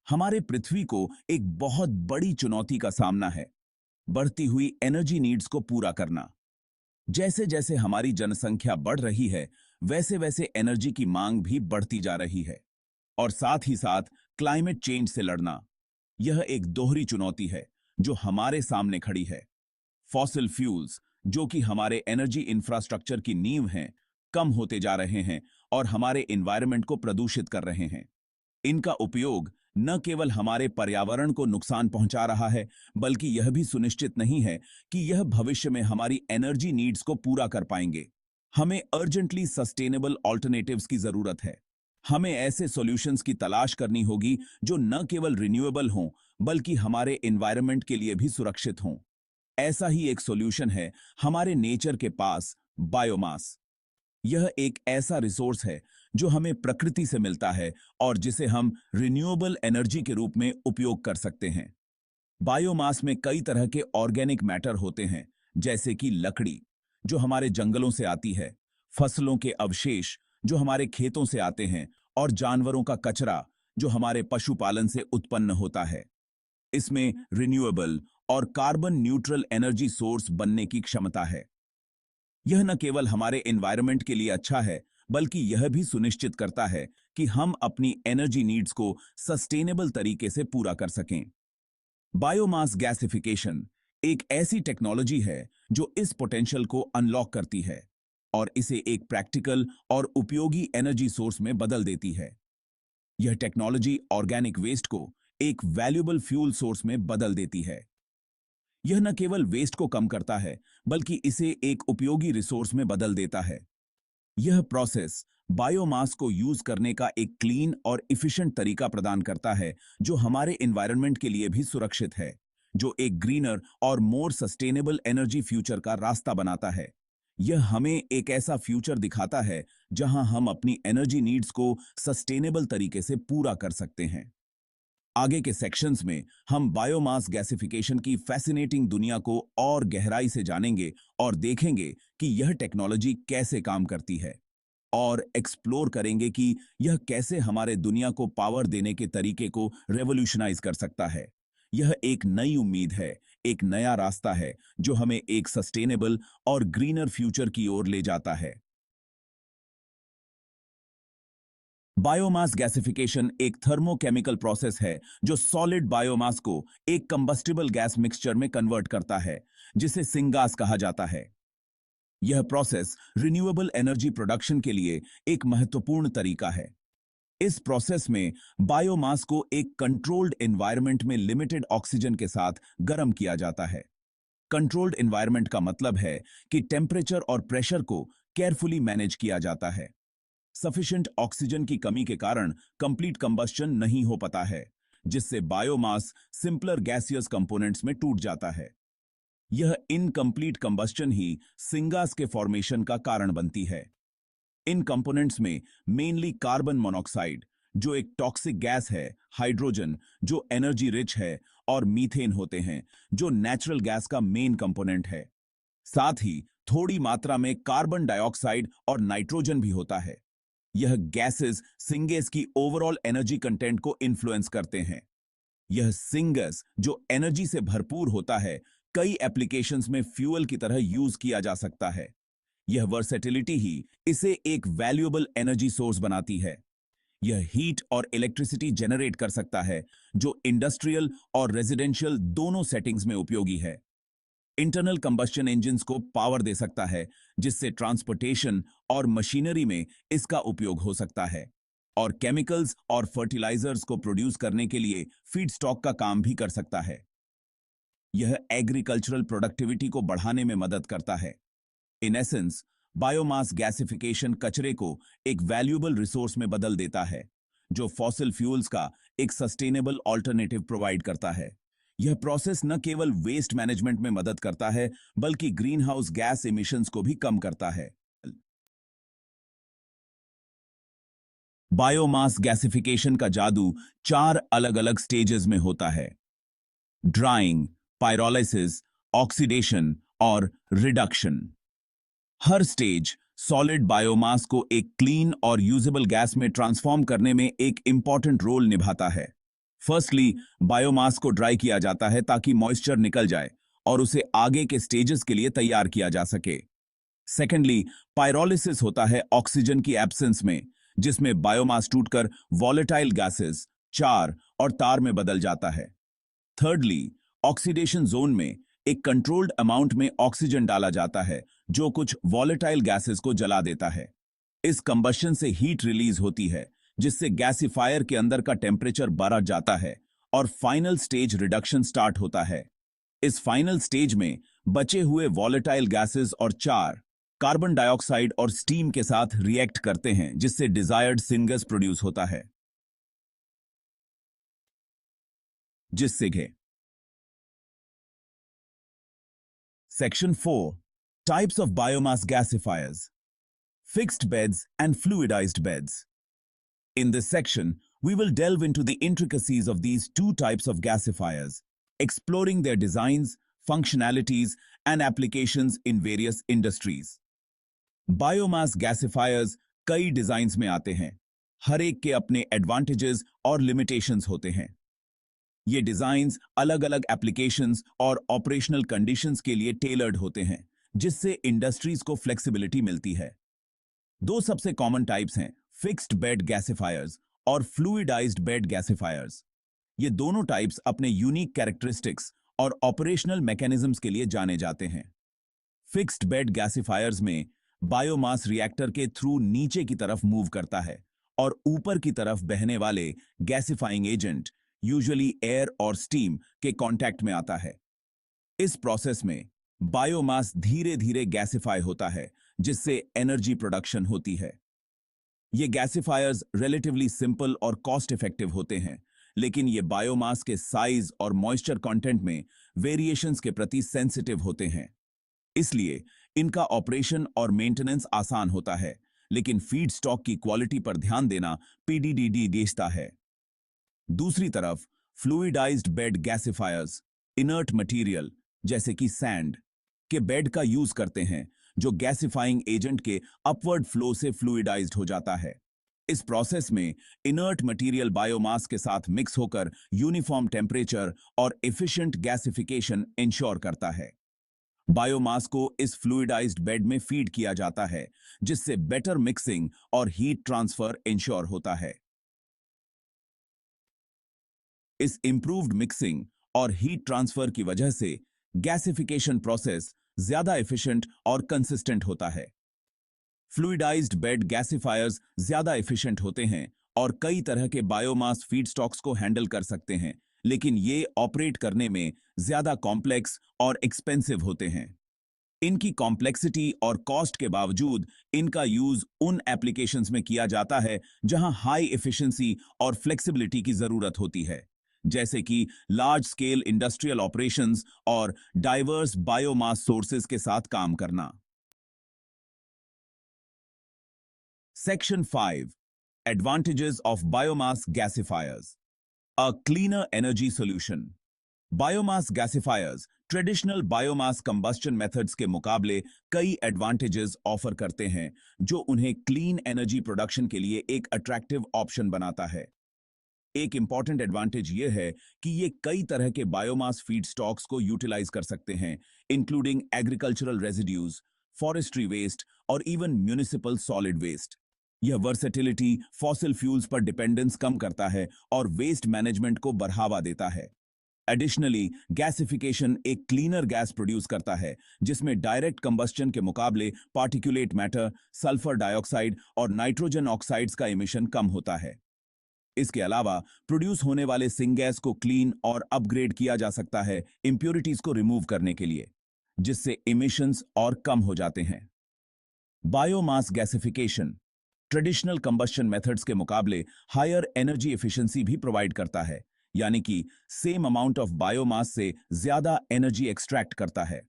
हमारे पृथ्वी को एक बहुत बड़ी चुनौती का सामना है, बढ़ती हुई एनर्जी नीड्स को पूरा करना। जैसे जैसे हमारी जनसंख्या बढ़ रही है, वैसे वैसे एनर्जी की मांग भी बढ़ती जा रही है। और साथ ही साथ क्लाइमेट चेंज से लड़ना, यह एक दोहरी चुनौती है जो हमारे सामने खड़ी है। फॉसिल फ्यूल्स, जो कि हमारे एनर्जी इंफ्रास्ट्रक्चर की नींव हैं, कम होते जा रहे हैं और हमारे एनवायरनमेंट को प्रदूषित कर रहे हैं। इनका उपयोग न केवल हमारे पर्यावरण को नुकसान पहुंचा रहा है, बल्कि यह भी सुनिश्चित नहीं है कि यह भविष्य में हमारी एनर्जी नीड्स को पूरा कर पाएंगे। हमें अर्जेंटली सस्टेनेबल ऑल्टरनेटिव्स की जरूरत है। हमें ऐसे सॉल्यूशंस की तलाश करनी होगी जो न केवल रिन्यूएबल हों, बल्कि हमारे एनवायरनमेंट के लिए भी सुरक्षित हों। ऐसा ही एक सॉल्यूशन है हमारे नेचर के पास, बायोमास। यह एक ऐसा रिसोर्स है जो हमें प्रकृति से मिलता है और जिसे हम रिन्यूएबल एनर्जी के रूप में उपयोग कर सकते हैं। बायोमास में कई तरह के ऑर्गेनिक मैटर होते हैं, जैसे कि लकड़ी, जो हमारे जंगलों से आती है, फसलों के अवशेष, जो हमारे खेतों से आते हैं, और जानवरों का कचरा, जो हमारे पशुपालन से उत्पन्न होता है। इसमें रिन्यूएबल और कार्बन न्यूट्रल एनर्जी सोर्स बनने की क्षमता है। यह न केवल हमारे एनवायरनमेंट के लिए अच्छा है, बल्कि यह भी सुनिश्चित करता है कि हम अपनी एनर्जी नीड्स को सस्टेनेबल तरीके से पूरा कर सकें। बायोमास गैसिफिकेशन एक ऐसी टेक्नोलॉजी है जो इस पोटेंशियल को अनलॉक करती है और इसे एक प्रैक्टिकल और उपयोगी एनर्जी सोर्स में बदल देती है। यह टेक्नोलॉजी ऑर्गेनिक वेस्ट को एक वैल्यूएबल फ्यूल सोर्स में बदल देती है। यह न केवल वेस्ट को कम करता है, बल्कि इसे एक उपयोगी रिसोर्स में बदल देता है। यह प्रोसेस बायोमास को यूज करने का एक क्लीन और इफिशिएंट तरीका प्रदान करता है, जो हमारे एनवायरनमेंट के लिए भी सुरक्षित है, जो एक ग्रीनर और मोर सस्टेनेबल एनर्जी फ्यूचर का रास्ता बनाता है। यह हमें एक ऐसा फ्यूचर दिखाता है जहां हम अपनी एनर्जी नीड्स को सस्टेनेबल तरीके से पूरा कर सकते हैं। आगे के सेक्शंस में हम बायोमास गैसिफिकेशन की फैसिनेटिंग दुनिया को और गहराई से जानेंगे और देखेंगे कि यह टेक्नोलॉजी कैसे काम करती है, और एक्सप्लोर करेंगे कि यह कैसे हमारे दुनिया को पावर देने के तरीके को रेवोल्यूशनाइज कर सकता है। यह एक नई उम्मीद है, एक नया रास्ता है जो हमें एक सस्टेनेबल और ग्रीनर फ्यूचर की ओर ले जाता है। बायोमास गैसिफिकेशन एक थर्मोकेमिकल प्रोसेस है जो सॉलिड बायोमास को एक कंबस्टिबल गैस मिक्सचर में कन्वर्ट करता है, जिसे सिंगास कहा जाता है। यह प्रोसेस रिन्यूएबल एनर्जी प्रोडक्शन के लिए एक महत्वपूर्ण तरीका है। इस प्रोसेस में बायोमास को एक कंट्रोल्ड एनवायरनमेंट में लिमिटेड ऑक्सीजन के साथ गर्म किया जाता है। कंट्रोल्ड एनवायरनमेंट का मतलब है कि टेम्परेचर और प्रेशर को केयरफुली मैनेज किया जाता है। सफिशिएंट ऑक्सीजन की कमी के कारण कंप्लीट कंबस्शन नहीं हो पाता है, जिससे बायोमास सिंपलर गैसियस कंपोनेंट्स में टूट जाता है। यह इनकम्प्लीट कंबस्शन ही सिंगास के फॉर्मेशन का कारण बनती है। इन कंपोनेंट्स में मेनली कार्बन मोनोऑक्साइड, जो एक टॉक्सिक गैस है, हाइड्रोजन, जो एनर्जी रिच है, और मीथेन होते हैं, जो नेचुरल गैस का मेन कंपोनेंट है। साथ ही थोड़ी मात्रा में कार्बन डाइऑक्साइड और नाइट्रोजन भी होता है। यह गैसेस सिंगेस की ओवरऑल एनर्जी कंटेंट को इन्फ्लुएंस करते हैं। यह सिंगस, जो एनर्जी से भरपूर होता है, कई एप्लीकेशंस में फ्यूल की तरह यूज किया जा सकता है। यह वर्सेटिलिटी ही इसे एक वैल्यूएबल एनर्जी सोर्स बनाती है। यह हीट और इलेक्ट्रिसिटी जनरेट कर सकता है, जो इंडस्ट्रियल और रेजिडेंशियल दोनों सेटिंग्स में उपयोगी है। इंटरनल कंबस्शन इंजन्स को पावर दे सकता है, जिससे ट्रांसपोर्टेशन और मशीनरी में इसका उपयोग हो सकता है, और केमिकल्स और फर्टिलाइजर्स को प्रोड्यूस करने के लिए फीडस्टॉक का काम भी कर सकता है। यह एग्रीकल्चरल प्रोडक्टिविटी को बढ़ाने में मदद करता है। इन एसेंस, बायोमास गैसिफिकेशन कचरे को एक वैल्यूएबल रिसोर्स में बदल देता है, जो फॉसिल फ्यूल्स का एक सस्टेनेबल ऑल्टरनेटिव प्रोवाइड करता है। यह प्रोसेस न केवल वेस्ट मैनेजमेंट में मदद करता है, बल्कि ग्रीन हाउस गैस इमिशंस को भी कम करता है। बायोमास गैसिफिकेशन का जादू 4 अलग-अलग स्टेजेस में होता है: ड्राइंग, पायरोलिसिस, ऑक्सीडेशन और रिडक्शन। हर स्टेज सॉलिड बायोमास को एक क्लीन और यूजेबल गैस में ट्रांसफॉर्म करने में एक इंपॉर्टेंट रोल निभाता है। फर्स्टली, बायोमास को ड्राई किया जाता है ताकि मॉइस्चर निकल जाए और उसे आगे के स्टेजेस के लिए तैयार किया जा सके। सेकेंडली, पायरोलिसिस होता है ऑक्सीजन की एब्सेंस में, जिसमें बायोमास टूटकर वॉलेटाइल गैसेस, चार और तार में बदल जाता है। थर्डली, ऑक्सीडेशन जोन में एक कंट्रोल्ड अमाउंट में ऑक्सीजन डाला जाता है जो कुछ वॉलेटाइल गैसेस को जला देता है। इस कंबशन से हीट रिलीज होती है जिससे गैसिफायर के अंदर का टेम्परेचर बढ़ जाता है और फाइनल स्टेज रिडक्शन स्टार्ट होता है। इस फाइनल स्टेज में बचे हुए वॉलेटाइल गैसेस और चार कार्बन डाइऑक्साइड और स्टीम के साथ रिएक्ट करते हैं जिससे डिजायर्ड सिंगस प्रोड्यूस होता है। जिससे घे section 4, types of biomass gasifiers, fixed beds and fluidized beds. In this section, we will delve into the intricacies of these two types of gasifiers, exploring their designs, functionalities, and applications in various industries. Biomass gasifiers कई designs में आते हैं। हर एक के अपने advantages और limitations होते हैं। ये डिजाइन्स अलग-अलग एप्लीकेशंस और ऑपरेशनल कंडीशंस के लिए टेलर्ड होते हैं, जिससे इंडस्ट्रीज को फ्लेक्सिबिलिटी मिलती है। दो सबसे कॉमन टाइप्स हैं फिक्स्ड बेड गैसिफायर्स और फ्लूइडाइज्ड बेड गैसिफायर्स। ये दोनों टाइप्स अपने यूनिक कैरेक्टरिस्टिक्स और ऑपरेशनल मैकेनिज्म्स के लिए जाने जाते हैं। फिक्स्ड बेड गैसिफायर्स में बायोमास रिएक्टर के थ्रू नीचे की तरफ मूव करता है और ऊपर की तरफ बहने वाले गैसिफाइंग एजेंट, यूजुअली एयर और स्टीम, के कांटेक्ट में आता है। इस प्रोसेस में बायोमास धीरे धीरे गैसिफाई होता है जिससे एनर्जी प्रोडक्शन होती है। ये गैसिफायर्स रिलेटिवली सिंपल और कॉस्ट इफेक्टिव होते हैं, लेकिन ये बायोमास के साइज और मॉइस्चर कंटेंट में वेरिएशंस के प्रति सेंसिटिव होते हैं। इसलिए इनका ऑपरेशन और मेंटेनेंस आसान होता है, लेकिन फीड स्टॉक की क्वालिटी पर ध्यान देना पीडीडीडी देता है। दूसरी तरफ फ्लूइडाइज्ड बेड गैसिफायर्स इनर्ट मटेरियल जैसे कि सैंड के बेड का यूज करते हैं जो गैसिफाइंग एजेंट के अपवर्ड फ्लो से फ्लूइडाइज्ड हो जाता है। इस प्रोसेस में इनर्ट मटेरियल बायोमास के साथ मिक्स होकर यूनिफॉर्म टेम्परेचर और एफिशिएंट गैसिफिकेशन इंश्योर करता है। बायोमास को इस फ्लूइडाइज्ड बेड में फीड किया जाता है जिससे बेटर मिक्सिंग और हीट ट्रांसफर इंश्योर होता है। इस इंप्रूव्ड मिक्सिंग और हीट ट्रांसफर की वजह से गैसिफिकेशन प्रोसेस ज्यादा एफिशिएंट और कंसिस्टेंट होता है। फ्लूइडाइज्ड बेड गैसिफायर्स ज्यादा एफिशिएंट होते हैं और कई तरह के बायोमास फीडस्टॉक्स को हैंडल कर सकते हैं, लेकिन ये ऑपरेट करने में ज्यादा कॉम्प्लेक्स और एक्सपेंसिव होते हैं। इनकी कॉम्प्लेक्सिटी और कॉस्ट के बावजूद इनका यूज उन एप्लीकेशंस में किया जाता है जहां हाई एफिशिएंसी और फ्लेक्सिबिलिटी की जरूरत होती है, जैसे कि लार्ज स्केल इंडस्ट्रियल ऑपरेशंस और डाइवर्स बायोमास सोर्सेज के साथ काम करना। Section 5, advantages of biomass gasifiers, a cleaner energy solution. Biomass gasifiers traditional biomass combustion methods के मुकाबले कई एडवांटेजेस ऑफर करते हैं जो उन्हें क्लीन एनर्जी प्रोडक्शन के लिए एक अट्रैक्टिव ऑप्शन बनाता है। एक इंपॉर्टेंट एडवांटेज यह है कि ये कई तरह के बायोमास फीड स्टॉक्स को यूटिलाइज कर सकते हैं, including agricultural residues, forestry waste और इवन म्यूनिसिपल सॉलिड वेस्ट। यह वर्सेटिलिटी फॉसिल फ्यूल्स पर डिपेंडेंस कम करता है और वेस्ट मैनेजमेंट को बढ़ावा देता है। एडिशनली, गैसिफिकेशन एक क्लीनर गैस प्रोड्यूस करता है जिसमें डायरेक्ट कंबस्टन के मुकाबले पार्टिकुलेट मैटर, सल्फर डाइऑक्साइड और नाइट्रोजन ऑक्साइड्स का इमिशन कम होता है। इसके अलावा प्रोड्यूस होने वाले सिंगैस को क्लीन और अपग्रेड किया जा सकता है इंप्योरिटीज को रिमूव करने के लिए, जिससे इमिशंस और कम हो जाते हैं। Biomass gasification traditional combustion methods के मुकाबले हायर एनर्जी एफिशिएंसी भी प्रोवाइड करता है, यानी कि सेम अमाउंट ऑफ बायोमास से ज्यादा एनर्जी एक्सट्रैक्ट करता है।